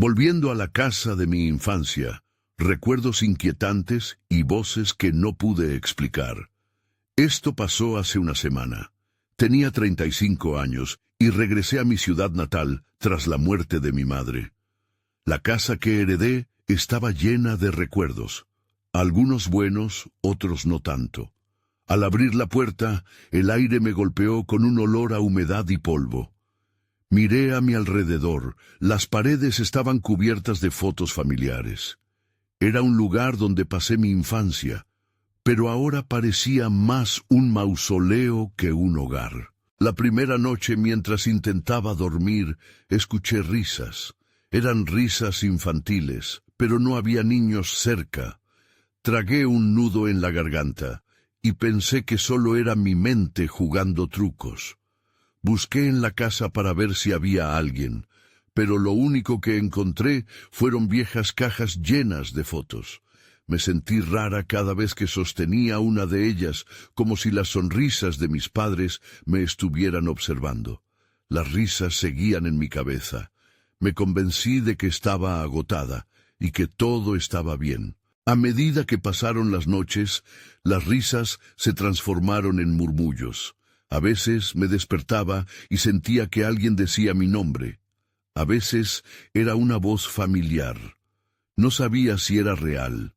Volviendo a la casa de mi infancia, recuerdos inquietantes y voces que no pude explicar. Esto pasó hace una semana. Tenía 35 años y regresé a mi ciudad natal tras la muerte de mi madre. La casa que heredé estaba llena de recuerdos, algunos buenos, otros no tanto. Al abrir la puerta, el aire me golpeó con un olor a humedad y polvo. Miré a mi alrededor, las paredes estaban cubiertas de fotos familiares. Era un lugar donde pasé mi infancia, pero ahora parecía más un mausoleo que un hogar. La primera noche, mientras intentaba dormir, escuché risas. Eran risas infantiles, pero no había niños cerca. Tragué un nudo en la garganta y pensé que solo era mi mente jugando trucos. Busqué en la casa para ver si había alguien, pero lo único que encontré fueron viejas cajas llenas de fotos. Me sentí rara cada vez que sostenía una de ellas, como si las sonrisas de mis padres me estuvieran observando. Las risas seguían en mi cabeza. Me convencí de que estaba agotada y que todo estaba bien. A medida que pasaron las noches, las risas se transformaron en murmullos. A veces me despertaba y sentía que alguien decía mi nombre. A veces era una voz familiar. No sabía si era real.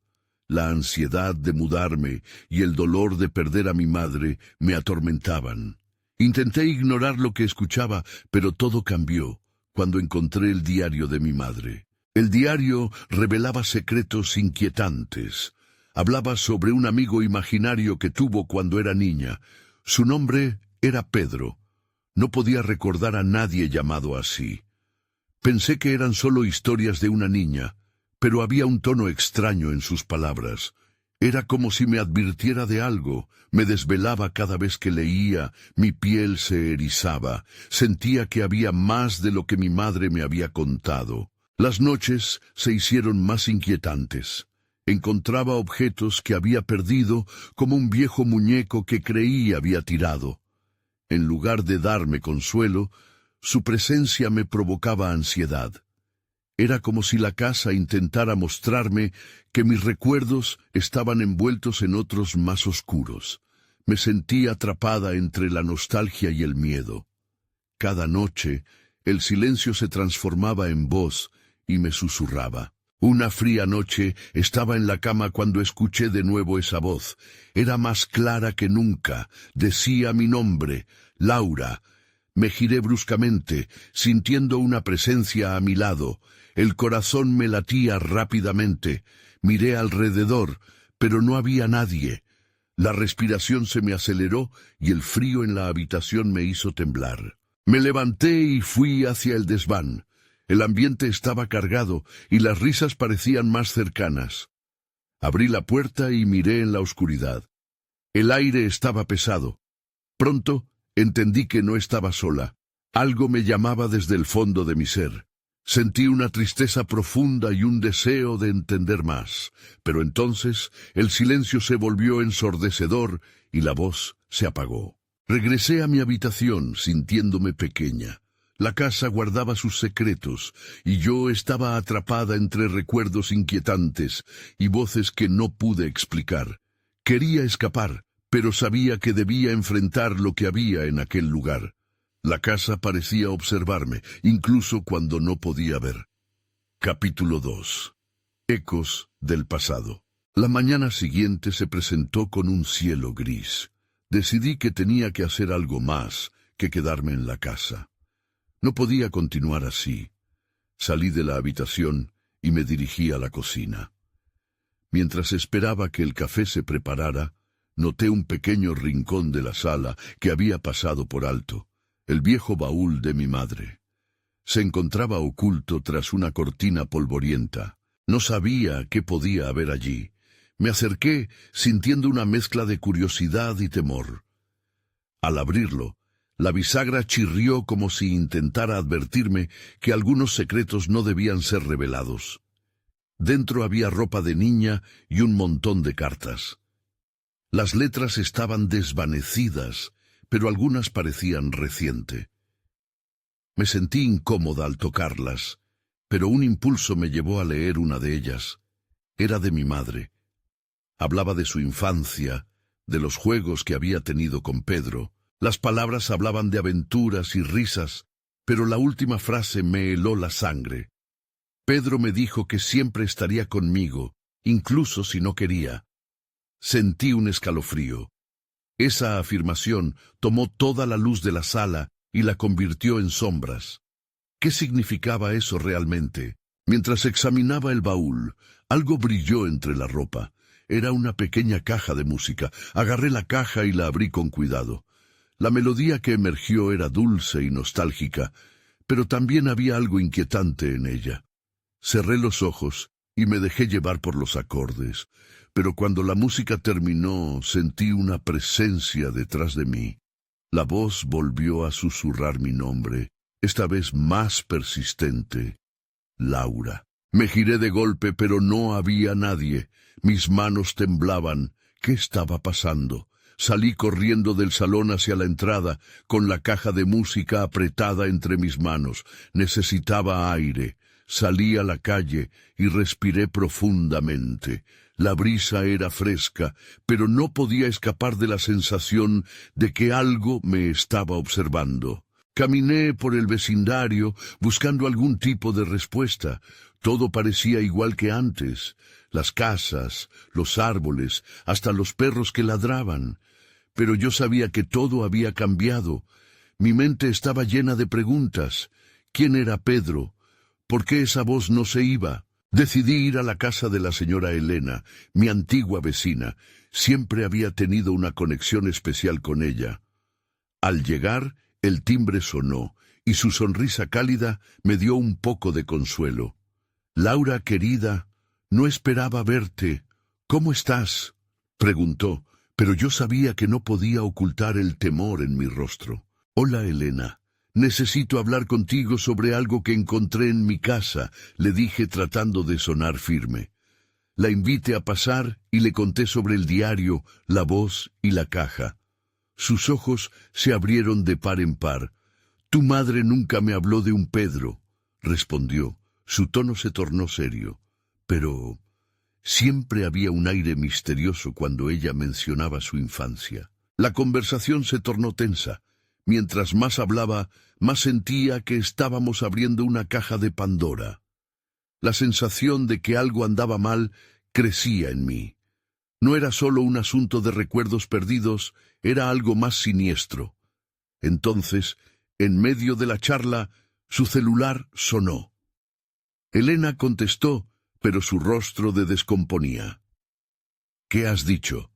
La ansiedad de mudarme y el dolor de perder a mi madre me atormentaban. Intenté ignorar lo que escuchaba, pero todo cambió cuando encontré el diario de mi madre. El diario revelaba secretos inquietantes. Hablaba sobre un amigo imaginario que tuvo cuando era niña. Su nombre era Pedro. No podía recordar a nadie llamado así. Pensé que eran solo historias de una niña, pero había un tono extraño en sus palabras. Era como si me advirtiera de algo. Me desvelaba cada vez que leía, mi piel se erizaba. Sentía que había más de lo que mi madre me había contado. Las noches se hicieron más inquietantes. Encontraba objetos que había perdido, como un viejo muñeco que creí había tirado. En lugar de darme consuelo, su presencia me provocaba ansiedad. Era como si la casa intentara mostrarme que mis recuerdos estaban envueltos en otros más oscuros. Me sentí atrapada entre la nostalgia y el miedo. Cada noche, el silencio se transformaba en voz y me susurraba. Una fría noche estaba en la cama cuando escuché de nuevo esa voz. Era más clara que nunca. Decía mi nombre, Laura. Me giré bruscamente, sintiendo una presencia a mi lado. El corazón me latía rápidamente. Miré alrededor, pero no había nadie. La respiración se me aceleró y el frío en la habitación me hizo temblar. Me levanté y fui hacia el desván. El ambiente estaba cargado y las risas parecían más cercanas. Abrí la puerta y miré en la oscuridad. El aire estaba pesado. Pronto entendí que no estaba sola. Algo me llamaba desde el fondo de mi ser. Sentí una tristeza profunda y un deseo de entender más. Pero entonces el silencio se volvió ensordecedor y la voz se apagó. Regresé a mi habitación sintiéndome pequeña. La casa guardaba sus secretos, y yo estaba atrapada entre recuerdos inquietantes y voces que no pude explicar. Quería escapar, pero sabía que debía enfrentar lo que había en aquel lugar. La casa parecía observarme, incluso cuando no podía ver. Capítulo 2. Ecos del pasado. La mañana siguiente se presentó con un cielo gris. Decidí que tenía que hacer algo más que quedarme en la casa. No podía continuar así. Salí de la habitación y me dirigí a la cocina. Mientras esperaba que el café se preparara, noté un pequeño rincón de la sala que había pasado por alto, el viejo baúl de mi madre. Se encontraba oculto tras una cortina polvorienta. No sabía qué podía haber allí. Me acerqué sintiendo una mezcla de curiosidad y temor. Al abrirlo, la bisagra chirrió como si intentara advertirme que algunos secretos no debían ser revelados. Dentro había ropa de niña y un montón de cartas. Las letras estaban desvanecidas, pero algunas parecían reciente. Me sentí incómoda al tocarlas. pero un impulso me llevó a leer una de ellas. Era de mi madre. Hablaba de su infancia, de los juegos que había tenido con Pedro. Las palabras hablaban de aventuras y risas, pero la última frase me heló la sangre. Pedro me dijo que siempre estaría conmigo, incluso si no quería. Sentí un escalofrío. Esa afirmación tomó toda la luz de la sala y la convirtió en sombras. ¿Qué significaba eso realmente? Mientras examinaba el baúl, algo brilló entre la ropa. Era una pequeña caja de música. Agarré la caja y la abrí con cuidado. La melodía que emergió era dulce y nostálgica, pero también había algo inquietante en ella. Cerré los ojos y me dejé llevar por los acordes, pero cuando la música terminó sentí una presencia detrás de mí. La voz volvió a susurrar mi nombre, esta vez más persistente. Laura. Me giré de golpe, pero no había nadie. Mis manos temblaban. ¿Qué estaba pasando? Salí corriendo del salón hacia la entrada, con la caja de música apretada entre mis manos. Necesitaba aire. Salí a la calle y respiré profundamente. La brisa era fresca, pero no podía escapar de la sensación de que algo me estaba observando. Caminé por el vecindario buscando algún tipo de respuesta. Todo parecía igual que antes. Las casas, los árboles, hasta los perros que ladraban. Pero yo sabía que todo había cambiado. Mi mente estaba llena de preguntas. ¿Quién era Pedro? ¿Por qué esa voz no se iba? Decidí ir a la casa de la señora Elena, mi antigua vecina. Siempre había tenido una conexión especial con ella. Al llegar, el timbre sonó, y su sonrisa cálida me dio un poco de consuelo. «Laura, querida, no esperaba verte. ¿Cómo estás?», preguntó, pero yo sabía que no podía ocultar el temor en mi rostro. «Hola, Elena. Necesito hablar contigo sobre algo que encontré en mi casa», le dije tratando de sonar firme. La invité a pasar y le conté sobre el diario, la voz y la caja. Sus ojos se abrieron de par en par. «Tu madre nunca me habló de un Pedro», respondió. Su tono se tornó serio. «Pero siempre había un aire misterioso cuando ella mencionaba su infancia». La conversación se tornó tensa. Mientras más hablaba, más sentía que estábamos abriendo una caja de Pandora. La sensación de que algo andaba mal crecía en mí. No era solo un asunto de recuerdos perdidos, era algo más siniestro. Entonces, en medio de la charla, su celular sonó. Elena contestó, pero su rostro se descomponía. «¿Qué has dicho?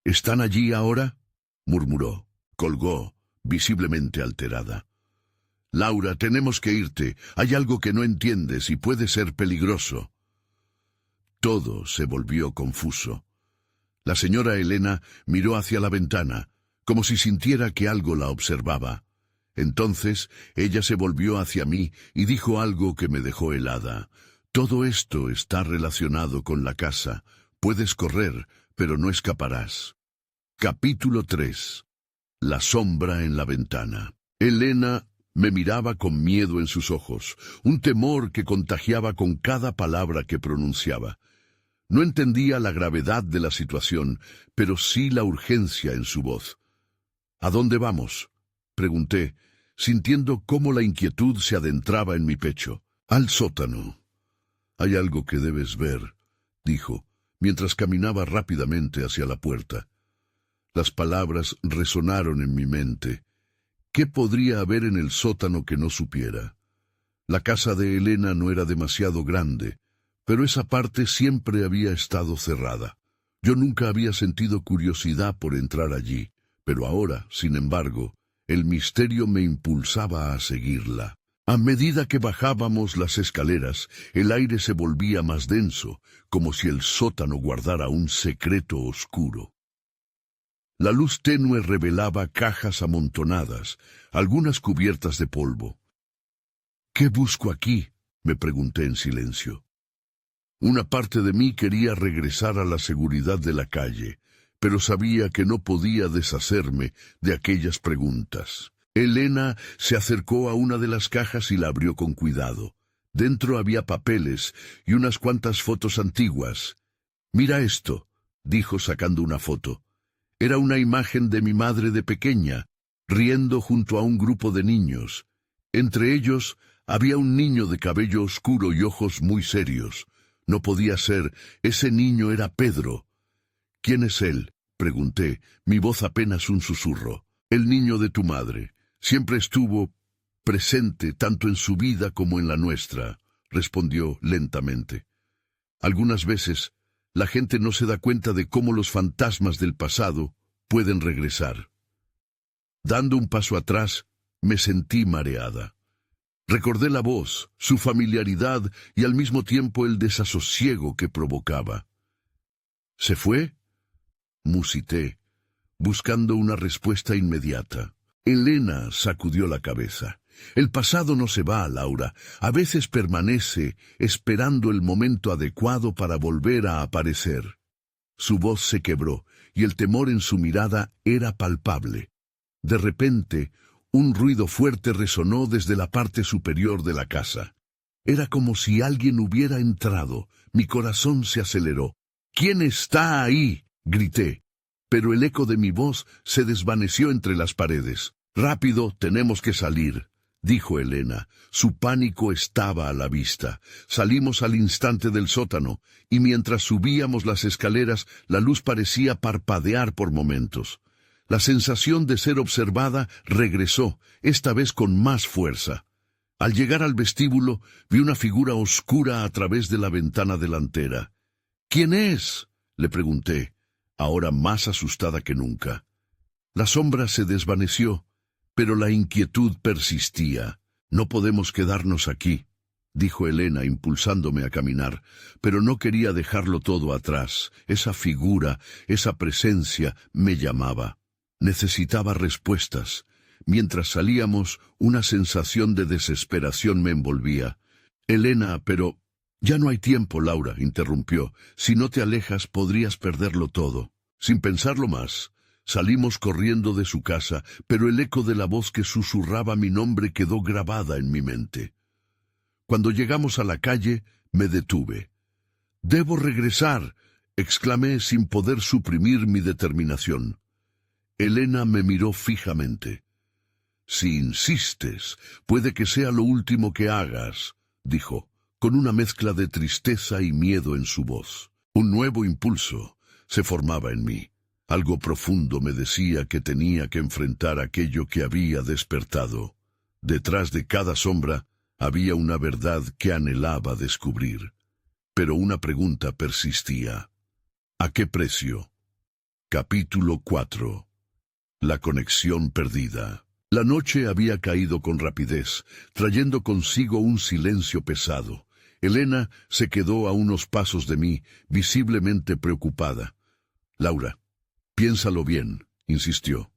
¿Están allí ahora?», murmuró. Colgó, visiblemente alterada. «Laura, tenemos que irte. Hay algo que no entiendes y puede ser peligroso». Todo se volvió confuso. La señora Elena miró hacia la ventana, como si sintiera que algo la observaba. Entonces ella se volvió hacia mí y dijo algo que me dejó helada. «Todo esto está relacionado con la casa. Puedes correr, pero no escaparás». Capítulo 3. La sombra en la ventana. Elena me miraba con miedo en sus ojos, un temor que contagiaba con cada palabra que pronunciaba. No entendía la gravedad de la situación, pero sí la urgencia en su voz. «¿A dónde vamos?», pregunté, sintiendo cómo la inquietud se adentraba en mi pecho. «Al sótano. Hay algo que debes ver», dijo, mientras caminaba rápidamente hacia la puerta. Las palabras resonaron en mi mente. ¿Qué podría haber en el sótano que no supiera? La casa de Elena no era demasiado grande, pero esa parte siempre había estado cerrada. Yo nunca había sentido curiosidad por entrar allí, pero ahora, sin embargo, el misterio me impulsaba a seguirla. A medida que bajábamos las escaleras, el aire se volvía más denso, como si el sótano guardara un secreto oscuro. La luz tenue revelaba cajas amontonadas, algunas cubiertas de polvo. «¿Qué busco aquí?», me pregunté en silencio. Una parte de mí quería regresar a la seguridad de la calle, pero sabía que no podía deshacerme de aquellas preguntas. Elena se acercó a una de las cajas y la abrió con cuidado. Dentro había papeles y unas cuantas fotos antiguas. «Mira esto», dijo sacando una foto. Era una imagen de mi madre de pequeña, riendo junto a un grupo de niños. Entre ellos había un niño de cabello oscuro y ojos muy serios. No podía ser, ese niño era Pedro. «¿Quién es él?», pregunté, mi voz apenas un susurro. «El niño de tu madre. Siempre estuvo presente tanto en su vida como en la nuestra», respondió lentamente. «Algunas veces la gente no se da cuenta de cómo los fantasmas del pasado pueden regresar». Dando un paso atrás, me sentí mareada. Recordé la voz, su familiaridad y al mismo tiempo el desasosiego que provocaba. «¿Se fue?», musité, buscando una respuesta inmediata. Elena sacudió la cabeza. «El pasado no se va, Laura. A veces permanece, esperando el momento adecuado para volver a aparecer». Su voz se quebró, y el temor en su mirada era palpable. De repente, un ruido fuerte resonó desde la parte superior de la casa. Era como si alguien hubiera entrado. Mi corazón se aceleró. «¿Quién está ahí?», grité. Pero el eco de mi voz se desvaneció entre las paredes. «Rápido, tenemos que salir», dijo Elena. Su pánico estaba a la vista. Salimos al instante del sótano, y mientras subíamos las escaleras, la luz parecía parpadear por momentos. La sensación de ser observada regresó, esta vez con más fuerza. Al llegar al vestíbulo, vi una figura oscura a través de la ventana delantera. «¿Quién es?», le pregunté, ahora más asustada que nunca. La sombra se desvaneció, pero la inquietud persistía. «No podemos quedarnos aquí», dijo Elena impulsándome a caminar, pero no quería dejarlo todo atrás. Esa figura, esa presencia, me llamaba. Necesitaba respuestas. Mientras salíamos, una sensación de desesperación me envolvía. «Elena, pero...» «Ya no hay tiempo», Laura interrumpió. «Si no te alejas, podrías perderlo todo». Sin pensarlo más, salimos corriendo de su casa, pero el eco de la voz que susurraba mi nombre quedó grabada en mi mente. Cuando llegamos a la calle, me detuve. «Debo regresar», exclamé sin poder suprimir mi determinación. Elena me miró fijamente. «Si insistes, puede que sea lo último que hagas», dijo, con una mezcla de tristeza y miedo en su voz. Un nuevo impulso se formaba en mí. Algo profundo me decía que tenía que enfrentar aquello que había despertado. Detrás de cada sombra había una verdad que anhelaba descubrir. Pero una pregunta persistía. ¿A qué precio? Capítulo 4. La conexión perdida. La noche había caído con rapidez, trayendo consigo un silencio pesado. Elena se quedó a unos pasos de mí, visiblemente preocupada. «Laura, piénsalo bien», insistió.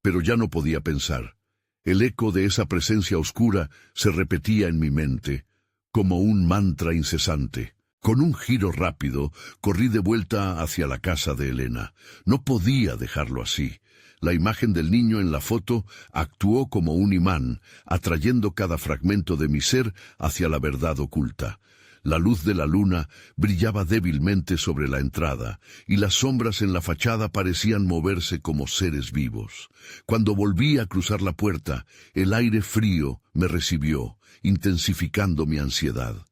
Pero ya no podía pensar. El eco de esa presencia oscura se repetía en mi mente, como un mantra incesante. Con un giro rápido, corrí de vuelta hacia la casa de Elena. No podía dejarlo así. La imagen del niño en la foto actuó como un imán, atrayendo cada fragmento de mi ser hacia la verdad oculta. La luz de la luna brillaba débilmente sobre la entrada, y las sombras en la fachada parecían moverse como seres vivos. Cuando volví a cruzar la puerta, el aire frío me recibió, intensificando mi ansiedad.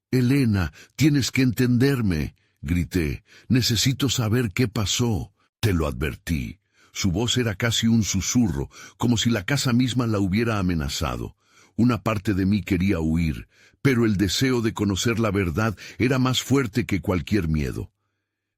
«Elena, tienes que entenderme», grité. «Necesito saber qué pasó». «Te lo advertí». Su voz era casi un susurro, como si la casa misma la hubiera amenazado. Una parte de mí quería huir, pero el deseo de conocer la verdad era más fuerte que cualquier miedo.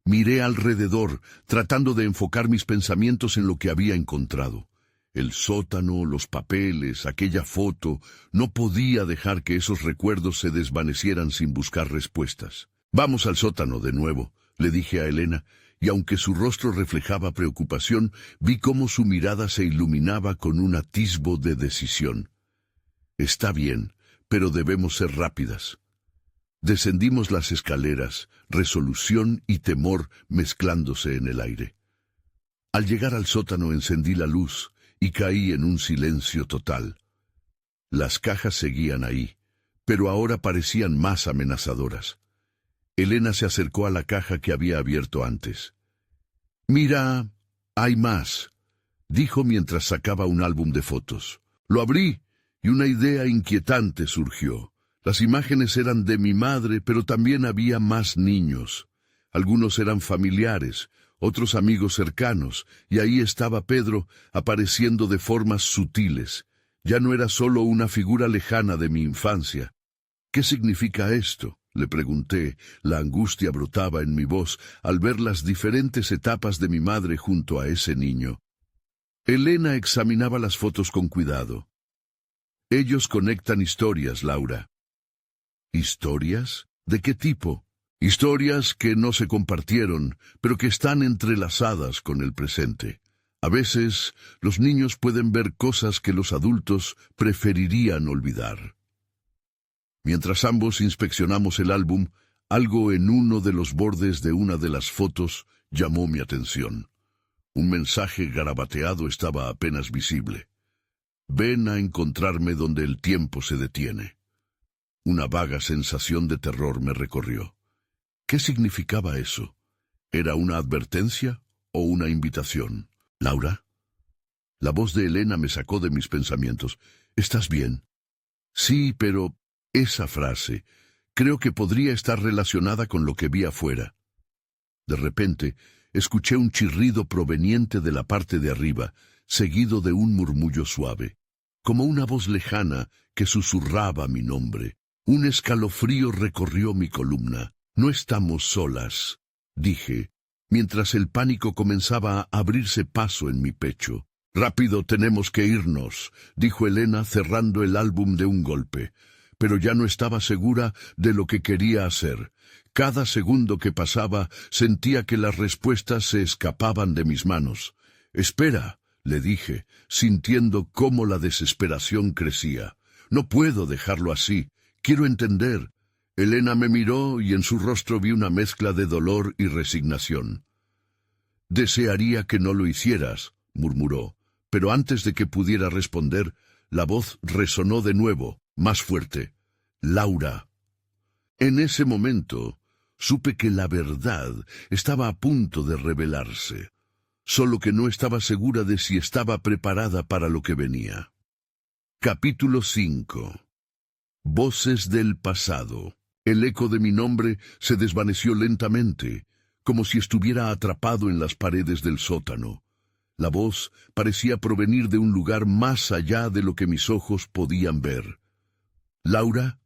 Miré alrededor, tratando de enfocar mis pensamientos en lo que había encontrado. El sótano, los papeles, aquella foto. No podía dejar que esos recuerdos se desvanecieran sin buscar respuestas. «Vamos al sótano de nuevo», le dije a Elena, y aunque su rostro reflejaba preocupación, vi cómo su mirada se iluminaba con un atisbo de decisión. «Está bien, pero debemos ser rápidas». Descendimos las escaleras, resolución y temor mezclándose en el aire. Al llegar al sótano encendí la luz y caí en un silencio total. Las cajas seguían ahí, pero ahora parecían más amenazadoras. Elena se acercó a la caja que había abierto antes. «Mira, hay más», dijo mientras sacaba un álbum de fotos. Lo abrí y una idea inquietante surgió. Las imágenes eran de mi madre, pero también había más niños. Algunos eran familiares, otros amigos cercanos, y ahí estaba Pedro apareciendo de formas sutiles. Ya no era solo una figura lejana de mi infancia. «¿Qué significa esto?», le pregunté. La angustia brotaba en mi voz al ver las diferentes etapas de mi madre junto a ese niño. Elena examinaba las fotos con cuidado. «Ellos conectan historias, Laura». «¿Historias? ¿De qué tipo?» «Historias que no se compartieron, pero que están entrelazadas con el presente. A veces, los niños pueden ver cosas que los adultos preferirían olvidar». Mientras ambos inspeccionamos el álbum, algo en uno de los bordes de una de las fotos llamó mi atención. Un mensaje garabateado estaba apenas visible. «Ven a encontrarme donde el tiempo se detiene». Una vaga sensación de terror me recorrió. ¿Qué significaba eso? ¿Era una advertencia o una invitación? «¿Laura?» La voz de Elena me sacó de mis pensamientos. «¿Estás bien?» «Sí, pero esa frase creo que podría estar relacionada con lo que vi afuera». De repente, escuché un chirrido proveniente de la parte de arriba, seguido de un murmullo suave, como una voz lejana que susurraba mi nombre. Un escalofrío recorrió mi columna. «No estamos solas», dije, mientras el pánico comenzaba a abrirse paso en mi pecho. «Rápido, tenemos que irnos», dijo Elena cerrando el álbum de un golpe. Pero ya no estaba segura de lo que quería hacer. Cada segundo que pasaba sentía que las respuestas se escapaban de mis manos. «Espera», le dije, sintiendo cómo la desesperación crecía. «No puedo dejarlo así. Quiero entender». Elena me miró y en su rostro vi una mezcla de dolor y resignación. «Desearía que no lo hicieras», murmuró, pero antes de que pudiera responder, la voz resonó de nuevo, más fuerte. «Laura». En ese momento, supe que la verdad estaba a punto de revelarse, solo que no estaba segura de si estaba preparada para lo que venía. Capítulo 5. Voces del pasado. El eco de mi nombre se desvaneció lentamente, como si estuviera atrapado en las paredes del sótano. La voz parecía provenir de un lugar más allá de lo que mis ojos podían ver. «¿Laura?»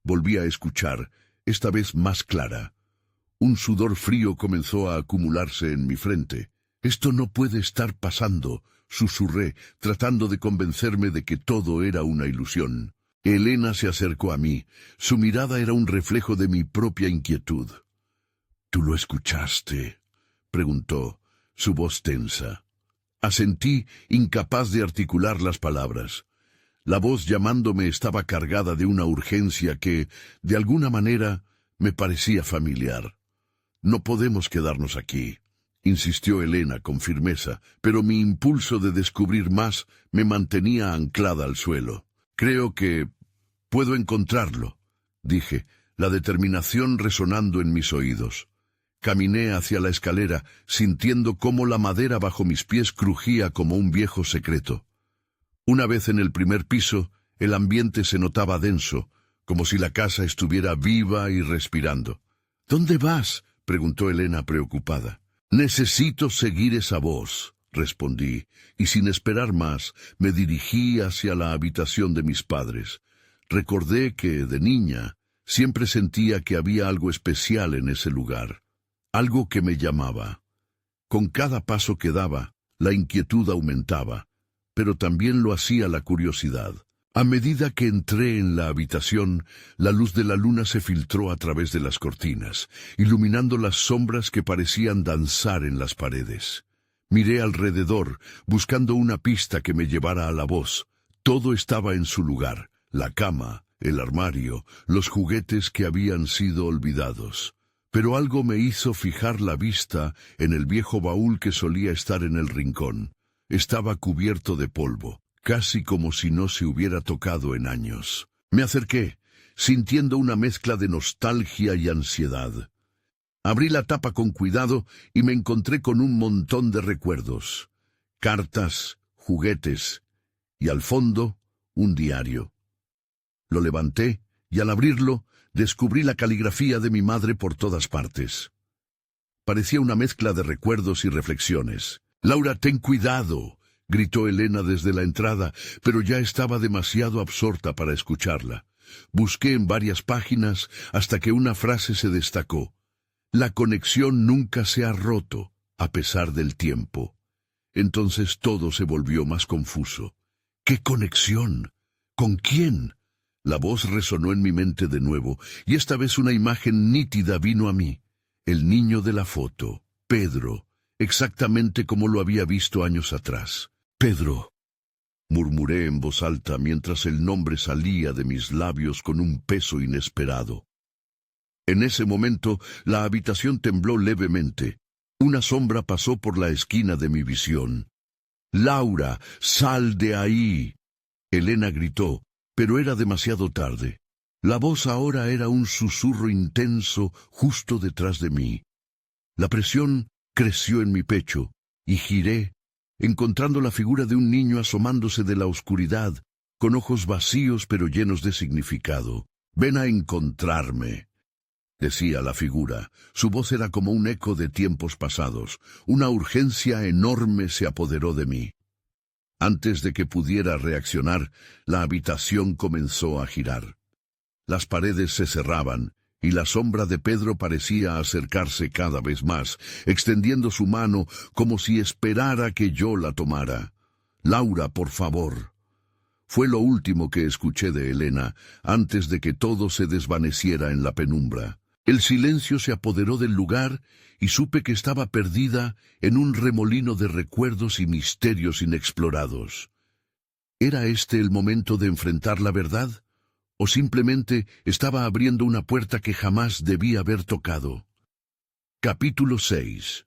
Volví a escuchar, esta vez más clara. Un sudor frío comenzó a acumularse en mi frente. «Esto no puede estar pasando», susurré, tratando de convencerme de que todo era una ilusión. Elena se acercó a mí. Su mirada era un reflejo de mi propia inquietud. «¿Tú lo escuchaste?», preguntó, su voz tensa. Asentí, incapaz de articular las palabras. La voz llamándome estaba cargada de una urgencia que, de alguna manera, me parecía familiar. «No podemos quedarnos aquí», insistió Elena con firmeza, pero mi impulso de descubrir más me mantenía anclada al suelo. «Creo que puedo encontrarlo», dije, la determinación resonando en mis oídos. Caminé hacia la escalera, sintiendo cómo la madera bajo mis pies crujía como un viejo secreto. Una vez en el primer piso, el ambiente se notaba denso, como si la casa estuviera viva y respirando. «¿Dónde vas?», preguntó Elena preocupada. «Necesito seguir esa voz», respondí, y sin esperar más, me dirigí hacia la habitación de mis padres. Recordé que, de niña, siempre sentía que había algo especial en ese lugar, algo que me llamaba. Con cada paso que daba, la inquietud aumentaba, pero también lo hacía la curiosidad. A medida que entré en la habitación, la luz de la luna se filtró a través de las cortinas, iluminando las sombras que parecían danzar en las paredes. Miré alrededor, buscando una pista que me llevara a la voz. Todo estaba en su lugar: la cama, el armario, los juguetes que habían sido olvidados. Pero algo me hizo fijar la vista en el viejo baúl que solía estar en el rincón. Estaba cubierto de polvo, casi como si no se hubiera tocado en años. Me acerqué, sintiendo una mezcla de nostalgia y ansiedad. Abrí la tapa con cuidado y me encontré con un montón de recuerdos. Cartas, juguetes y al fondo, un diario. Lo levanté y al abrirlo, descubrí la caligrafía de mi madre por todas partes. Parecía una mezcla de recuerdos y reflexiones. «Laura, ten cuidado», gritó Elena desde la entrada, pero ya estaba demasiado absorta para escucharla. Busqué en varias páginas hasta que una frase se destacó. «La conexión nunca se ha roto, a pesar del tiempo». Entonces todo se volvió más confuso. ¿Qué conexión? ¿Con quién? La voz resonó en mi mente de nuevo, y esta vez una imagen nítida vino a mí. El niño de la foto, Pedro, exactamente como lo había visto años atrás. «Pedro», murmuré en voz alta mientras el nombre salía de mis labios con un peso inesperado. En ese momento, la habitación tembló levemente. Una sombra pasó por la esquina de mi visión. «Laura, sal de ahí», Elena gritó, pero era demasiado tarde. La voz ahora era un susurro intenso justo detrás de mí. La presión creció en mi pecho, y giré, encontrando la figura de un niño asomándose de la oscuridad, con ojos vacíos pero llenos de significado. «Ven a encontrarme», decía la figura. Su voz era como un eco de tiempos pasados. Una urgencia enorme se apoderó de mí. Antes de que pudiera reaccionar, la habitación comenzó a girar. Las paredes se cerraban, y la sombra de Pedro parecía acercarse cada vez más, extendiendo su mano como si esperara que yo la tomara. «Laura, por favor». Fue lo último que escuché de Elena, antes de que todo se desvaneciera en la penumbra. El silencio se apoderó del lugar y supe que estaba perdida en un remolino de recuerdos y misterios inexplorados. ¿Era este el momento de enfrentar la verdad? ¿O simplemente estaba abriendo una puerta que jamás debí haber tocado? Capítulo 6.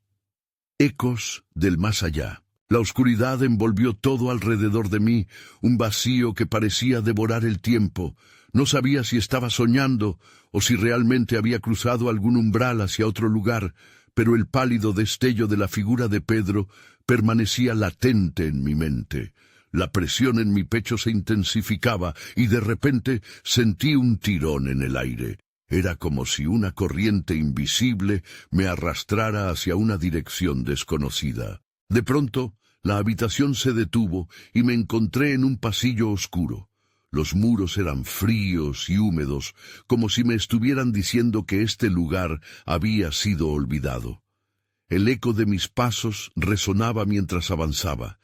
Ecos del más allá. La oscuridad envolvió todo alrededor de mí, un vacío que parecía devorar el tiempo. No sabía si estaba soñando o si realmente había cruzado algún umbral hacia otro lugar, pero el pálido destello de la figura de Pedro permanecía latente en mi mente. La presión en mi pecho se intensificaba y de repente sentí un tirón en el aire. Era como si una corriente invisible me arrastrara hacia una dirección desconocida. De pronto, la habitación se detuvo y me encontré en un pasillo oscuro. Los muros eran fríos y húmedos, como si me estuvieran diciendo que este lugar había sido olvidado. El eco de mis pasos resonaba mientras avanzaba,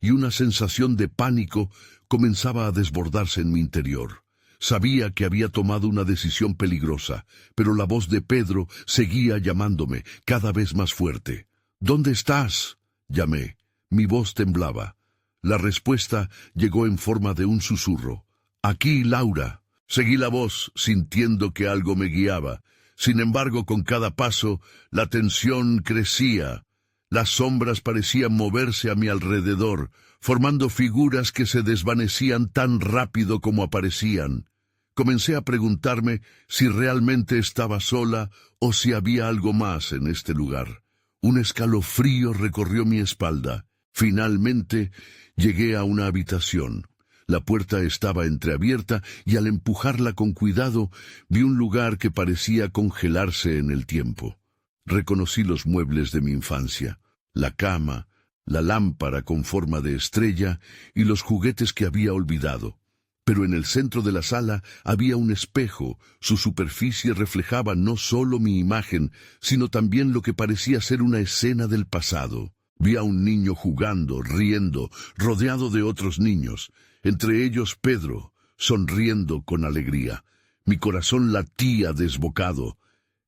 y una sensación de pánico comenzaba a desbordarse en mi interior. Sabía que había tomado una decisión peligrosa, pero la voz de Pedro seguía llamándome cada vez más fuerte. «¿Dónde estás?», llamé. Mi voz temblaba. La respuesta llegó en forma de un susurro. «Aquí, Laura». Seguí la voz, sintiendo que algo me guiaba. Sin embargo, con cada paso, la tensión crecía. Las sombras parecían moverse a mi alrededor, formando figuras que se desvanecían tan rápido como aparecían. Comencé a preguntarme si realmente estaba sola o si había algo más en este lugar. Un escalofrío recorrió mi espalda. Finalmente, llegué a una habitación. La puerta estaba entreabierta y al empujarla con cuidado, vi un lugar que parecía congelarse en el tiempo. Reconocí los muebles de mi infancia, la cama, la lámpara con forma de estrella y los juguetes que había olvidado. Pero en el centro de la sala había un espejo. Su superficie reflejaba no solo mi imagen, sino también lo que parecía ser una escena del pasado. Vi a un niño jugando, riendo, rodeado de otros niños, entre ellos Pedro, sonriendo con alegría. Mi corazón latía desbocado.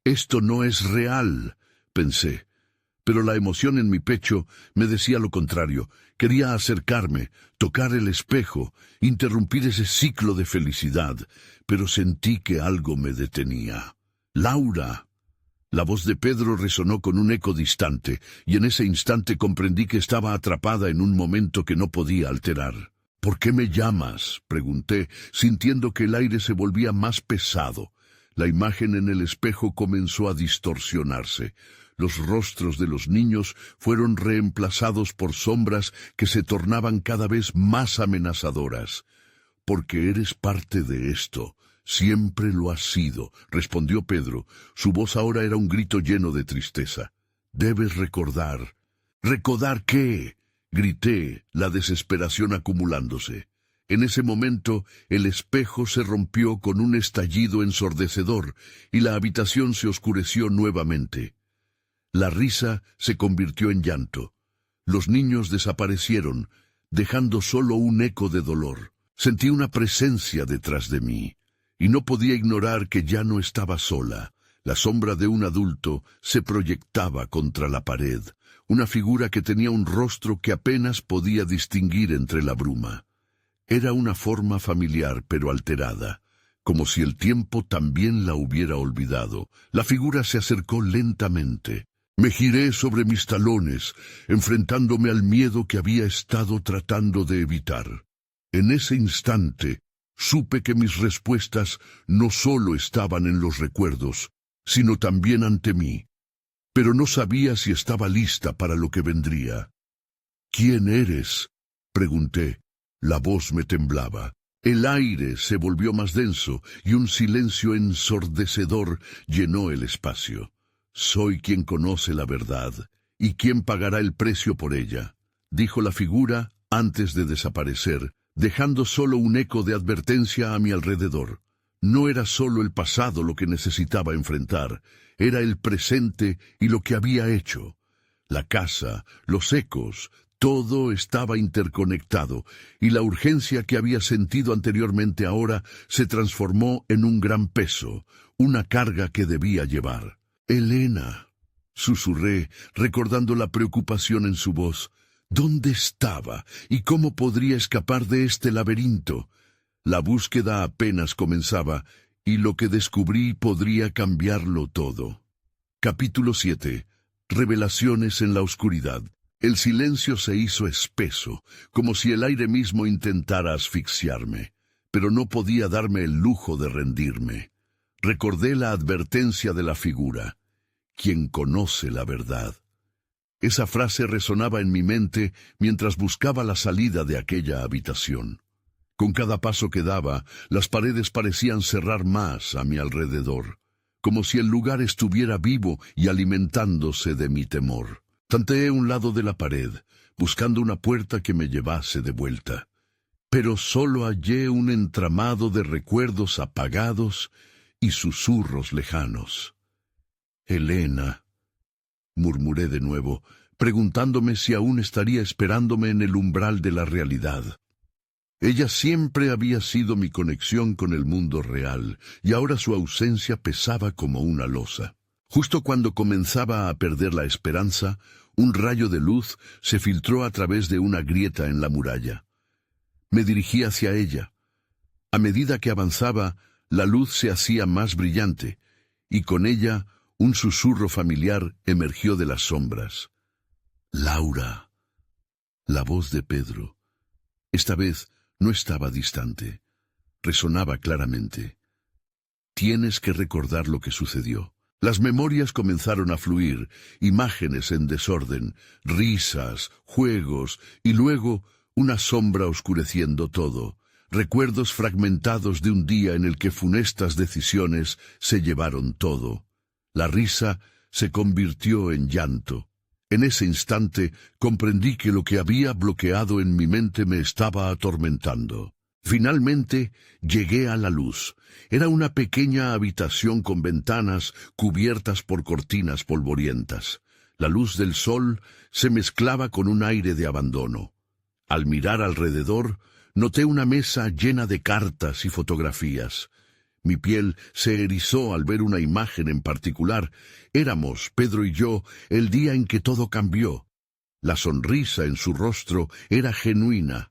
«Esto no es real», pensé. Pero la emoción en mi pecho me decía lo contrario. Quería acercarme, tocar el espejo, interrumpir ese ciclo de felicidad, pero sentí que algo me detenía. «Laura». La voz de Pedro resonó con un eco distante, y en ese instante comprendí que estaba atrapada en un momento que no podía alterar. ¿Por qué me llamas?, pregunté, sintiendo que el aire se volvía más pesado. La imagen en el espejo comenzó a distorsionarse. Los rostros de los niños fueron reemplazados por sombras que se tornaban cada vez más amenazadoras. «Porque eres parte de esto. Siempre lo has sido», respondió Pedro. Su voz ahora era un grito lleno de tristeza. «Debes recordar». «¿Recordar qué?», grité, la desesperación acumulándose. En ese momento, el espejo se rompió con un estallido ensordecedor y la habitación se oscureció nuevamente. La risa se convirtió en llanto. Los niños desaparecieron, dejando solo un eco de dolor. Sentí una presencia detrás de mí, y no podía ignorar que ya no estaba sola. La sombra de un adulto se proyectaba contra la pared, una figura que tenía un rostro que apenas podía distinguir entre la bruma. Era una forma familiar pero alterada, como si el tiempo también la hubiera olvidado. La figura se acercó lentamente. Me giré sobre mis talones, enfrentándome al miedo que había estado tratando de evitar. En ese instante, supe que mis respuestas no solo estaban en los recuerdos, sino también ante mí. Pero no sabía si estaba lista para lo que vendría. «¿Quién eres?», pregunté. La voz me temblaba. El aire se volvió más denso y un silencio ensordecedor llenó el espacio. «Soy quien conoce la verdad, y quien pagará el precio por ella», dijo la figura antes de desaparecer, dejando solo un eco de advertencia a mi alrededor. No era solo el pasado lo que necesitaba enfrentar, era el presente y lo que había hecho. La casa, los ecos, todo estaba interconectado, y la urgencia que había sentido anteriormente ahora se transformó en un gran peso, una carga que debía llevar. «Elena», susurré, recordando la preocupación en su voz. ¿Dónde estaba y cómo podría escapar de este laberinto? La búsqueda apenas comenzaba, y lo que descubrí podría cambiarlo todo. Capítulo 7. Revelaciones en la oscuridad. El silencio se hizo espeso, como si el aire mismo intentara asfixiarme, pero no podía darme el lujo de rendirme. Recordé la advertencia de la figura: «Quien conoce la verdad». Esa frase resonaba en mi mente mientras buscaba la salida de aquella habitación. Con cada paso que daba, las paredes parecían cerrar más a mi alrededor, como si el lugar estuviera vivo y alimentándose de mi temor. Tanteé un lado de la pared, buscando una puerta que me llevase de vuelta. Pero solo hallé un entramado de recuerdos apagados y susurros lejanos. «Elena», murmuré de nuevo, preguntándome si aún estaría esperándome en el umbral de la realidad. Ella siempre había sido mi conexión con el mundo real, y ahora su ausencia pesaba como una losa. Justo cuando comenzaba a perder la esperanza, un rayo de luz se filtró a través de una grieta en la muralla. Me dirigí hacia ella. A medida que avanzaba, la luz se hacía más brillante, y con ella un susurro familiar emergió de las sombras. «Laura». La voz de Pedro. Esta vez no estaba distante. Resonaba claramente. «Tienes que recordar lo que sucedió». Las memorias comenzaron a fluir, imágenes en desorden, risas, juegos, y luego una sombra oscureciendo todo. Recuerdos fragmentados de un día en el que funestas decisiones se llevaron todo. La risa se convirtió en llanto. En ese instante comprendí que lo que había bloqueado en mi mente me estaba atormentando. Finalmente llegué a la luz. Era una pequeña habitación con ventanas cubiertas por cortinas polvorientas. La luz del sol se mezclaba con un aire de abandono. Al mirar alrededor, noté una mesa llena de cartas y fotografías. Mi piel se erizó al ver una imagen en particular. Éramos, Pedro y yo, el día en que todo cambió. La sonrisa en su rostro era genuina,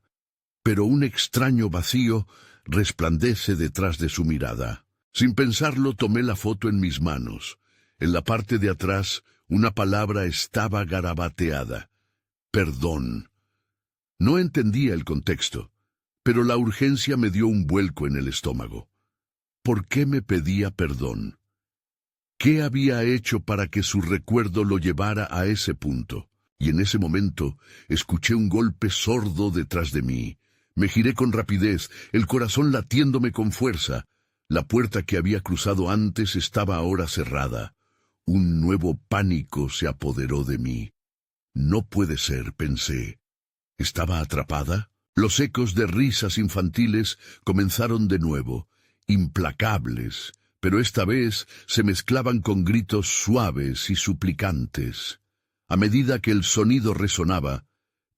pero un extraño vacío resplandece detrás de su mirada. Sin pensarlo, tomé la foto en mis manos. En la parte de atrás, una palabra estaba garabateada: «Perdón». No entendía el contexto. pero la urgencia me dio un vuelco en el estómago. ¿Por qué me pedía perdón? ¿Qué había hecho para que su recuerdo lo llevara a ese punto? Y en ese momento escuché un golpe sordo detrás de mí. Me giré con rapidez, el corazón latiéndome con fuerza. La puerta que había cruzado antes estaba ahora cerrada. Un nuevo pánico se apoderó de mí. No puede ser, pensé. ¿Estaba atrapada? Los ecos de risas infantiles comenzaron de nuevo, implacables, pero esta vez se mezclaban con gritos suaves y suplicantes. A medida que el sonido resonaba,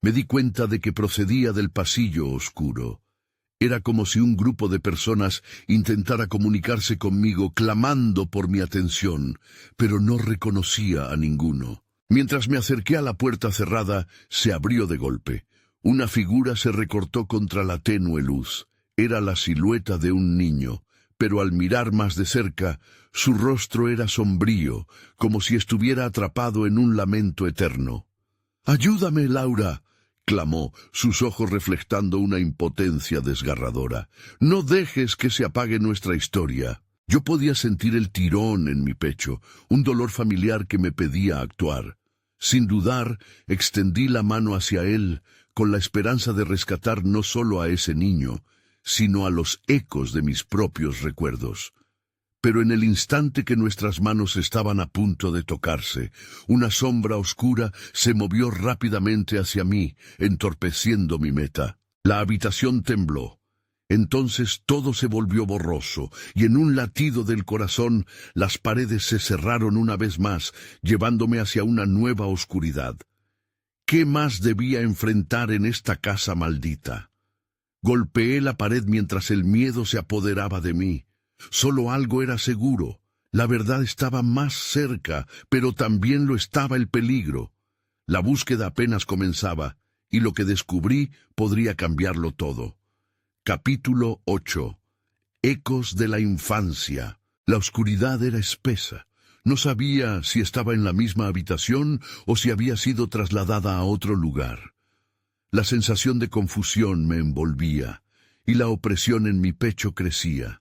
me di cuenta de que procedía del pasillo oscuro. Era como si un grupo de personas intentara comunicarse conmigo clamando por mi atención, pero no reconocía a ninguno. Mientras me acerqué a la puerta cerrada, se abrió de golpe. Una figura se recortó contra la tenue luz. Era la silueta de un niño, pero al mirar más de cerca, su rostro era sombrío, como si estuviera atrapado en un lamento eterno. «¡Ayúdame, Laura!», clamó, sus ojos reflejando una impotencia desgarradora. «No dejes que se apague nuestra historia». Yo podía sentir el tirón en mi pecho, un dolor familiar que me pedía actuar. Sin dudar, extendí la mano hacia él, con la esperanza de rescatar no solo a ese niño, sino a los ecos de mis propios recuerdos. Pero en el instante que nuestras manos estaban a punto de tocarse, una sombra oscura se movió rápidamente hacia mí, entorpeciendo mi meta. La habitación tembló. Entonces todo se volvió borroso, y en un latido del corazón las paredes se cerraron una vez más, llevándome hacia una nueva oscuridad. ¿Qué más debía enfrentar en esta casa maldita? Golpeé la pared mientras el miedo se apoderaba de mí. Solo algo era seguro. La verdad estaba más cerca, pero también lo estaba el peligro. La búsqueda apenas comenzaba, y lo que descubrí podría cambiarlo todo. Capítulo 8. Ecos de la infancia. La oscuridad era espesa. No sabía si estaba en la misma habitación o si había sido trasladada a otro lugar. La sensación de confusión me envolvía, y la opresión en mi pecho crecía.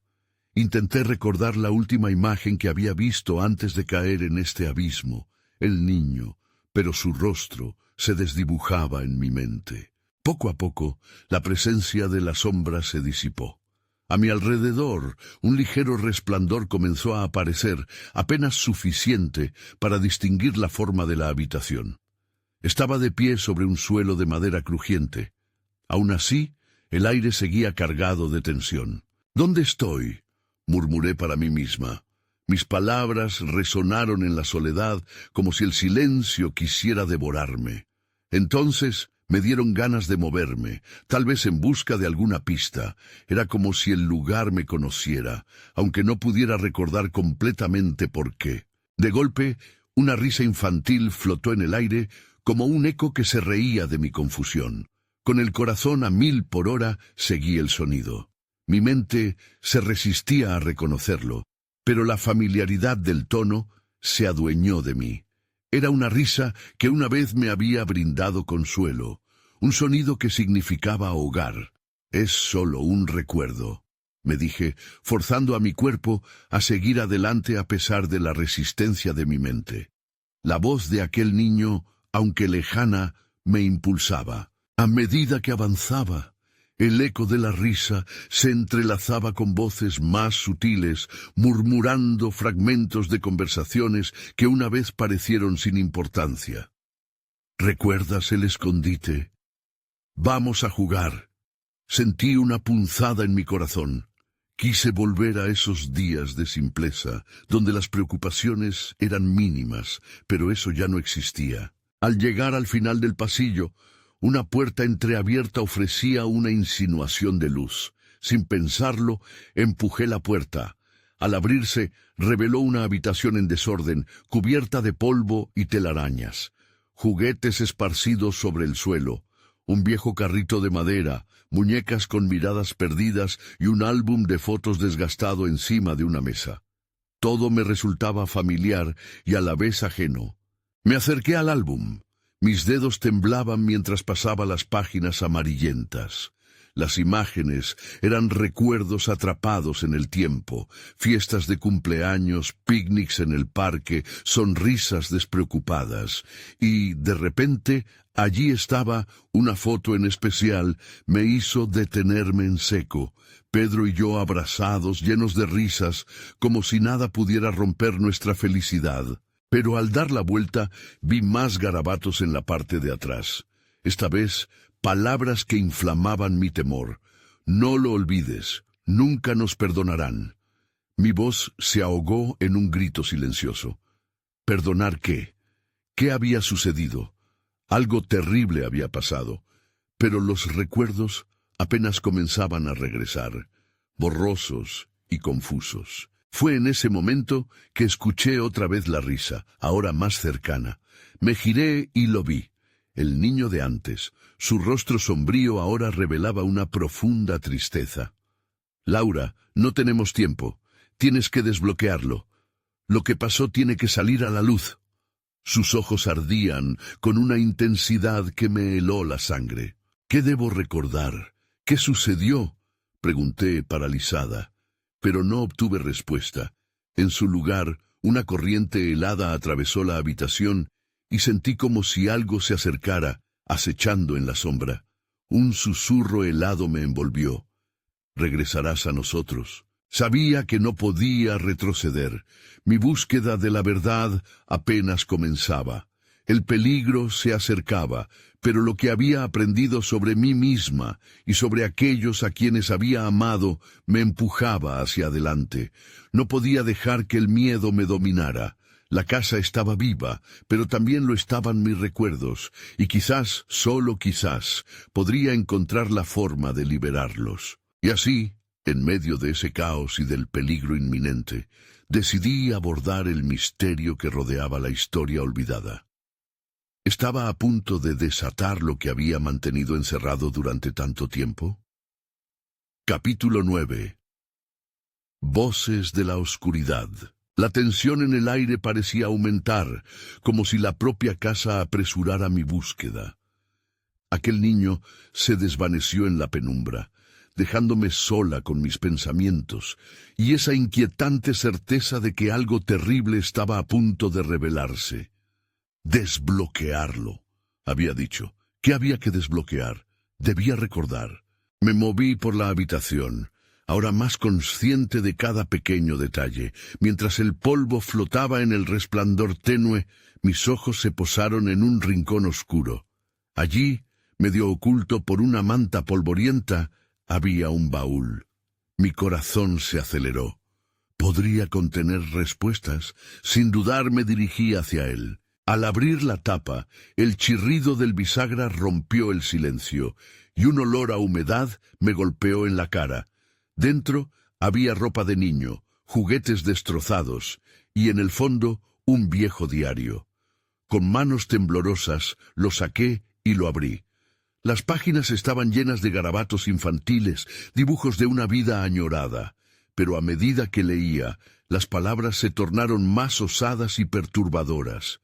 Intenté recordar la última imagen que había visto antes de caer en este abismo, el niño, pero su rostro se desdibujaba en mi mente. Poco a poco, la presencia de la sombra se disipó. A mi alrededor, un ligero resplandor comenzó a aparecer, apenas suficiente para distinguir la forma de la habitación. Estaba de pie sobre un suelo de madera crujiente. Aún así, el aire seguía cargado de tensión. «¿Dónde estoy?», murmuré para mí misma. Mis palabras resonaron en la soledad como si el silencio quisiera devorarme. Entonces me dieron ganas de moverme, tal vez en busca de alguna pista. Era como si el lugar me conociera, aunque no pudiera recordar completamente por qué. De golpe, una risa infantil flotó en el aire como un eco que se reía de mi confusión. Con el corazón a 1000 por hora, seguí el sonido. Mi mente se resistía a reconocerlo, pero la familiaridad del tono se adueñó de mí. Era una risa que una vez me había brindado consuelo, un sonido que significaba hogar. «Es solo un recuerdo», me dije, forzando a mi cuerpo a seguir adelante a pesar de la resistencia de mi mente. La voz de aquel niño, aunque lejana, me impulsaba. A medida que avanzaba, el eco de la risa se entrelazaba con voces más sutiles, murmurando fragmentos de conversaciones que una vez parecieron sin importancia. «¿Recuerdas el escondite? Vamos a jugar». Sentí una punzada en mi corazón. Quise volver a esos días de simpleza, donde las preocupaciones eran mínimas, pero eso ya no existía. Al llegar al final del pasillo, una puerta entreabierta ofrecía una insinuación de luz. Sin pensarlo, empujé la puerta. Al abrirse, reveló una habitación en desorden, cubierta de polvo y telarañas. Juguetes esparcidos sobre el suelo, un viejo carrito de madera, muñecas con miradas perdidas y un álbum de fotos desgastado encima de una mesa. Todo me resultaba familiar y a la vez ajeno. Me acerqué al álbum. Mis dedos temblaban mientras pasaba las páginas amarillentas. Las imágenes eran recuerdos atrapados en el tiempo, fiestas de cumpleaños, picnics en el parque, sonrisas despreocupadas. Y, de repente, allí estaba una foto en especial, me hizo detenerme en seco. Pedro y yo abrazados, llenos de risas, como si nada pudiera romper nuestra felicidad. Pero al dar la vuelta, vi más garabatos en la parte de atrás. Esta vez, palabras que inflamaban mi temor. No lo olvides, nunca nos perdonarán. Mi voz se ahogó en un grito silencioso. ¿Perdonar qué? ¿Qué había sucedido? Algo terrible había pasado, pero los recuerdos apenas comenzaban a regresar, borrosos y confusos. Fue en ese momento que escuché otra vez la risa, ahora más cercana. Me giré y lo vi. El niño de antes, su rostro sombrío ahora revelaba una profunda tristeza. Laura, no tenemos tiempo. Tienes que desbloquearlo. Lo que pasó tiene que salir a la luz. Sus ojos ardían con una intensidad que me heló la sangre. ¿Qué debo recordar? ¿Qué sucedió? Pregunté, paralizada, pero no obtuve respuesta. En su lugar, una corriente helada atravesó la habitación y sentí como si algo se acercara, acechando en la sombra. Un susurro helado me envolvió. Regresarás a nosotros. Sabía que no podía retroceder. Mi búsqueda de la verdad apenas comenzaba. El peligro se acercaba, pero lo que había aprendido sobre mí misma y sobre aquellos a quienes había amado me empujaba hacia adelante. No podía dejar que el miedo me dominara. La casa estaba viva, pero también lo estaban mis recuerdos, y quizás, solo quizás, podría encontrar la forma de liberarlos. Y así, en medio de ese caos y del peligro inminente, decidí abordar el misterio que rodeaba la historia olvidada. ¿Estaba a punto de desatar lo que había mantenido encerrado durante tanto tiempo? Capítulo 9. Voces de la oscuridad. La tensión en el aire parecía aumentar, como si la propia casa apresurara mi búsqueda. Aquel niño se desvaneció en la penumbra, dejándome sola con mis pensamientos, y esa inquietante certeza de que algo terrible estaba a punto de revelarse. Desbloquearlo, había dicho. ¿Qué había que desbloquear? Debía recordar. Me moví por la habitación, ahora más consciente de cada pequeño detalle. Mientras el polvo flotaba en el resplandor tenue, mis ojos se posaron en un rincón oscuro. Allí, medio oculto por una manta polvorienta, había un baúl. Mi corazón se aceleró. Podría contener respuestas. Sin dudar me dirigí hacia él. Al abrir la tapa, el chirrido del bisagra rompió el silencio, y un olor a humedad me golpeó en la cara. Dentro había ropa de niño, juguetes destrozados, y en el fondo un viejo diario. Con manos temblorosas lo saqué y lo abrí. Las páginas estaban llenas de garabatos infantiles, dibujos de una vida añorada. Pero a medida que leía, las palabras se tornaron más osadas y perturbadoras.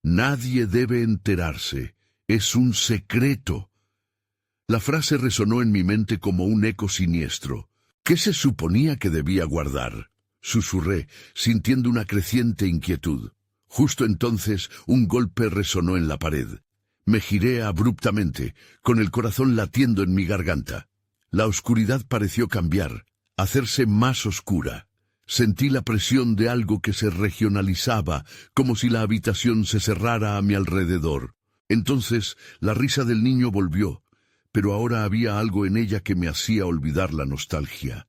Nadie debe enterarse. Es un secreto. La frase resonó en mi mente como un eco siniestro. ¿Qué se suponía que debía guardar? Susurré, sintiendo una creciente inquietud. Justo entonces, un golpe resonó en la pared. Me giré abruptamente, con el corazón latiendo en mi garganta. La oscuridad pareció cambiar, hacerse más oscura. Sentí la presión de algo que se regionalizaba, como si la habitación se cerrara a mi alrededor. Entonces, la risa del niño volvió, pero ahora había algo en ella que me hacía olvidar la nostalgia.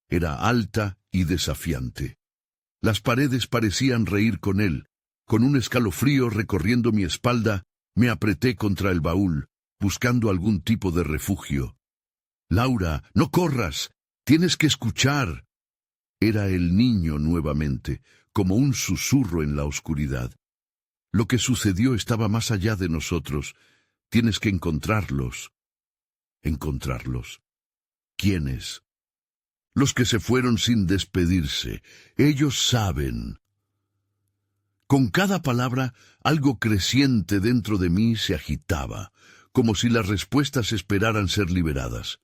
Era alta y desafiante. Las paredes parecían reír con él. Con un escalofrío recorriendo mi espalda, me apreté contra el baúl, buscando algún tipo de refugio. «Laura, no corras. Tienes que escuchar». Era el niño nuevamente, como un susurro en la oscuridad. Lo que sucedió estaba más allá de nosotros. Tienes que encontrarlos. ¿Encontrarlos? ¿Quiénes? Los que se fueron sin despedirse. Ellos saben. Con cada palabra, algo creciente dentro de mí se agitaba, como si las respuestas esperaran ser liberadas.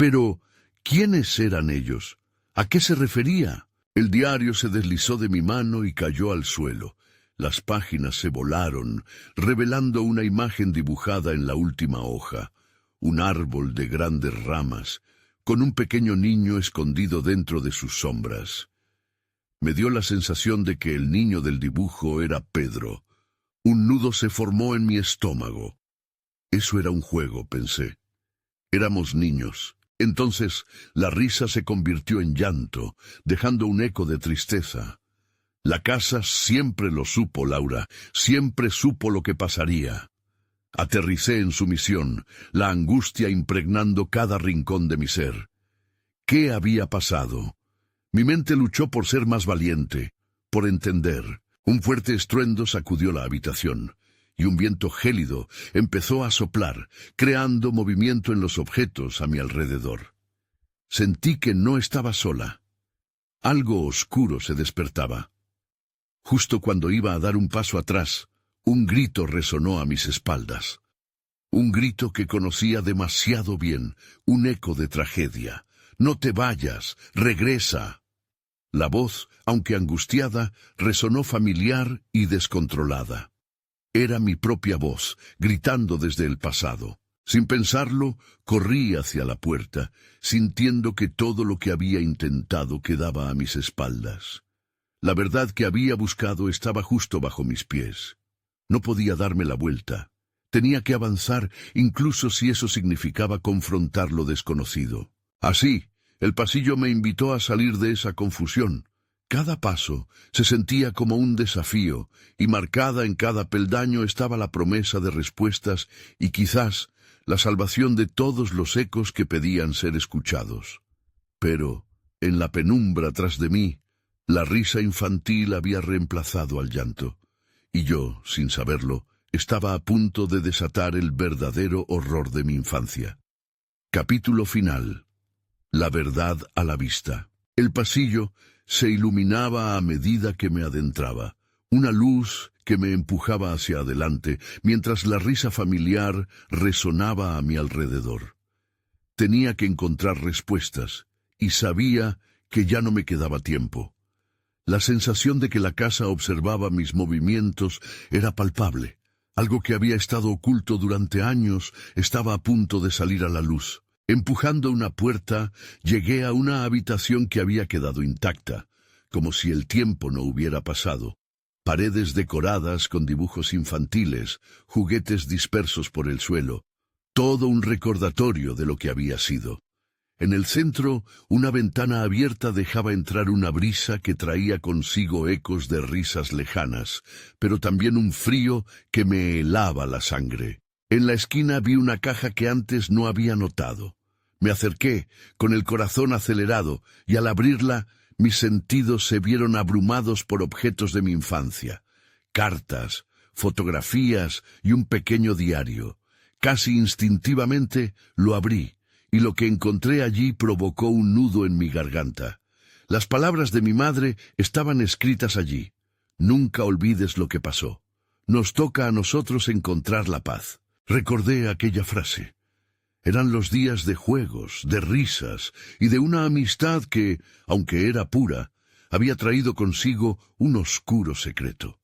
Pero, ¿quiénes eran ellos? ¿A qué se refería? El diario se deslizó de mi mano y cayó al suelo. Las páginas se volaron, revelando una imagen dibujada en la última hoja. Un árbol de grandes ramas, con un pequeño niño escondido dentro de sus sombras. Me dio la sensación de que el niño del dibujo era Pedro. Un nudo se formó en mi estómago. Eso era un juego, pensé. Éramos niños. Entonces la risa se convirtió en llanto, dejando un eco de tristeza. La casa siempre lo supo, Laura, siempre supo lo que pasaría. Aterricé en su misión, la angustia impregnando cada rincón de mi ser. ¿Qué había pasado? Mi mente luchó por ser más valiente, por entender. Un fuerte estruendo sacudió la habitación, y un viento gélido empezó a soplar, creando movimiento en los objetos a mi alrededor. Sentí que no estaba sola. Algo oscuro se despertaba. Justo cuando iba a dar un paso atrás, un grito resonó a mis espaldas. Un grito que conocía demasiado bien, un eco de tragedia. «No te vayas, regresa». La voz, aunque angustiada, resonó familiar y descontrolada. Era mi propia voz, gritando desde el pasado. Sin pensarlo, corrí hacia la puerta, sintiendo que todo lo que había intentado quedaba a mis espaldas. La verdad que había buscado estaba justo bajo mis pies. No podía darme la vuelta. Tenía que avanzar, incluso si eso significaba confrontar lo desconocido. Así, el pasillo me invitó a salir de esa confusión. Cada paso se sentía como un desafío, y marcada en cada peldaño estaba la promesa de respuestas y quizás la salvación de todos los ecos que pedían ser escuchados. Pero, en la penumbra tras de mí, la risa infantil había reemplazado al llanto, y yo, sin saberlo, estaba a punto de desatar el verdadero horror de mi infancia. Capítulo final. La verdad a la vista. El pasillo se iluminaba a medida que me adentraba, una luz que me empujaba hacia adelante, mientras la risa familiar resonaba a mi alrededor. Tenía que encontrar respuestas, y sabía que ya no me quedaba tiempo. La sensación de que la casa observaba mis movimientos era palpable. Algo que había estado oculto durante años estaba a punto de salir a la luz. Empujando una puerta, llegué a una habitación que había quedado intacta, como si el tiempo no hubiera pasado. Paredes decoradas con dibujos infantiles, juguetes dispersos por el suelo, todo un recordatorio de lo que había sido. En el centro, una ventana abierta dejaba entrar una brisa que traía consigo ecos de risas lejanas, pero también un frío que me helaba la sangre. En la esquina vi una caja que antes no había notado. Me acerqué, con el corazón acelerado, y al abrirla, mis sentidos se vieron abrumados por objetos de mi infancia. Cartas, fotografías y un pequeño diario. Casi instintivamente lo abrí, y lo que encontré allí provocó un nudo en mi garganta. Las palabras de mi madre estaban escritas allí. Nunca olvides lo que pasó. Nos toca a nosotros encontrar la paz. Recordé aquella frase. Eran los días de juegos, de risas y de una amistad que, aunque era pura, había traído consigo un oscuro secreto.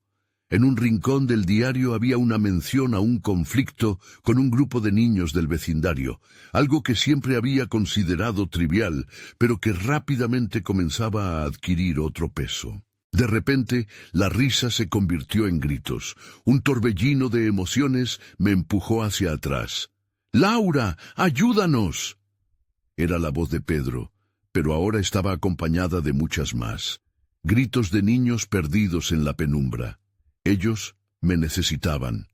En un rincón del diario había una mención a un conflicto con un grupo de niños del vecindario, algo que siempre había considerado trivial, pero que rápidamente comenzaba a adquirir otro peso. De repente, la risa se convirtió en gritos. Un torbellino de emociones me empujó hacia atrás. «¡Laura, ayúdanos!». Era la voz de Pedro, pero ahora estaba acompañada de muchas más. Gritos de niños perdidos en la penumbra. Ellos me necesitaban,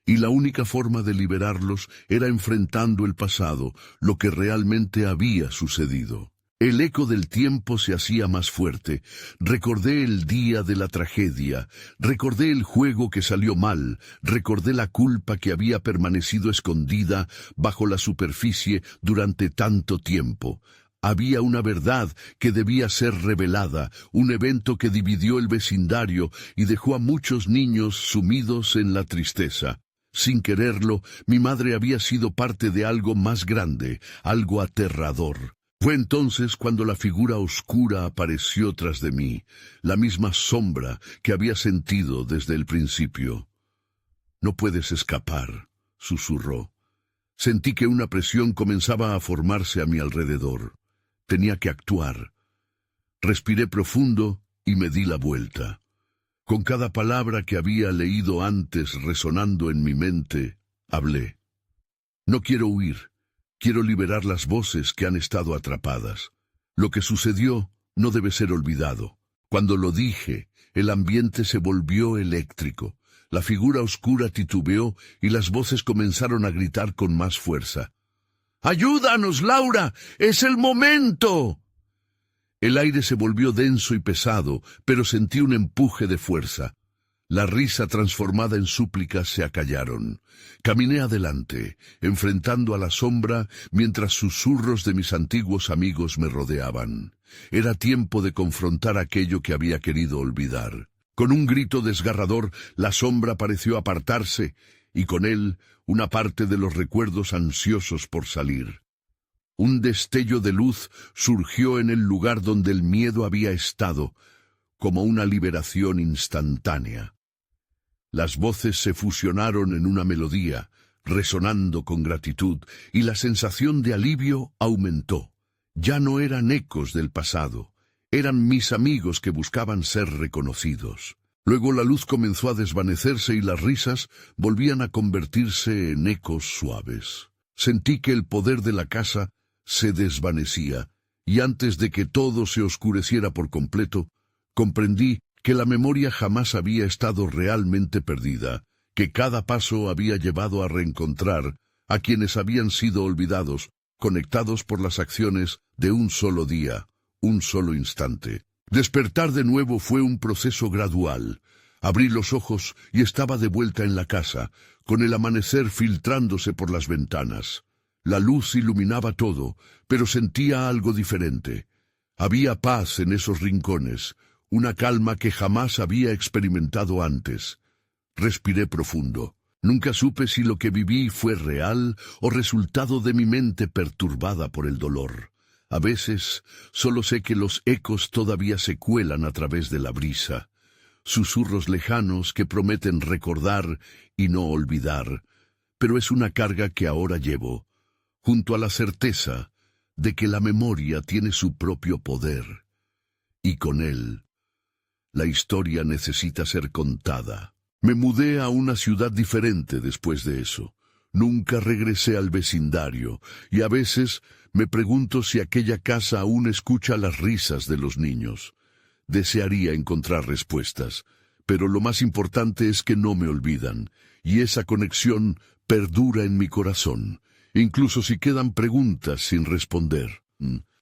y la única forma de liberarlos era enfrentando el pasado, lo que realmente había sucedido. El eco del tiempo se hacía más fuerte. Recordé el día de la tragedia, recordé el juego que salió mal, recordé la culpa que había permanecido escondida bajo la superficie durante tanto tiempo. Había una verdad que debía ser revelada, un evento que dividió el vecindario y dejó a muchos niños sumidos en la tristeza. Sin quererlo, mi madre había sido parte de algo más grande, algo aterrador. Fue entonces cuando la figura oscura apareció tras de mí, la misma sombra que había sentido desde el principio. «No puedes escapar», susurró. Sentí que una presión comenzaba a formarse a mi alrededor. Tenía que actuar. Respiré profundo y me di la vuelta. Con cada palabra que había leído antes resonando en mi mente, hablé. «No quiero huir. Quiero liberar las voces que han estado atrapadas. Lo que sucedió no debe ser olvidado». Cuando lo dije, el ambiente se volvió eléctrico. La figura oscura titubeó y las voces comenzaron a gritar con más fuerza. «¡Ayúdanos, Laura! ¡Es el momento!». El aire se volvió denso y pesado, pero sentí un empuje de fuerza. La risa transformada en súplicas se acallaron. Caminé adelante, enfrentando a la sombra, mientras susurros de mis antiguos amigos me rodeaban. Era tiempo de confrontar aquello que había querido olvidar. Con un grito desgarrador, la sombra pareció apartarse, y con él una parte de los recuerdos ansiosos por salir. Un destello de luz surgió en el lugar donde el miedo había estado, como una liberación instantánea. Las voces se fusionaron en una melodía, resonando con gratitud, y la sensación de alivio aumentó. Ya no eran ecos del pasado, eran mis amigos que buscaban ser reconocidos. Luego la luz comenzó a desvanecerse y las risas volvían a convertirse en ecos suaves. Sentí que el poder de la casa se desvanecía, y antes de que todo se oscureciera por completo, comprendí que la memoria jamás había estado realmente perdida, que cada paso había llevado a reencontrar a quienes habían sido olvidados, conectados por las acciones de un solo día, un solo instante. Despertar de nuevo fue un proceso gradual. Abrí los ojos y estaba de vuelta en la casa, con el amanecer filtrándose por las ventanas. La luz iluminaba todo, pero sentía algo diferente. Había paz en esos rincones, una calma que jamás había experimentado antes. Respiré profundo. Nunca supe si lo que viví fue real o resultado de mi mente perturbada por el dolor. A veces solo sé que los ecos todavía se cuelan a través de la brisa, susurros lejanos que prometen recordar y no olvidar, pero es una carga que ahora llevo, junto a la certeza de que la memoria tiene su propio poder, y con él, la historia necesita ser contada. Me mudé a una ciudad diferente después de eso. Nunca regresé al vecindario, y a veces me pregunto si aquella casa aún escucha las risas de los niños. Desearía encontrar respuestas, pero lo más importante es que no me olvidan, y esa conexión perdura en mi corazón, incluso si quedan preguntas sin responder.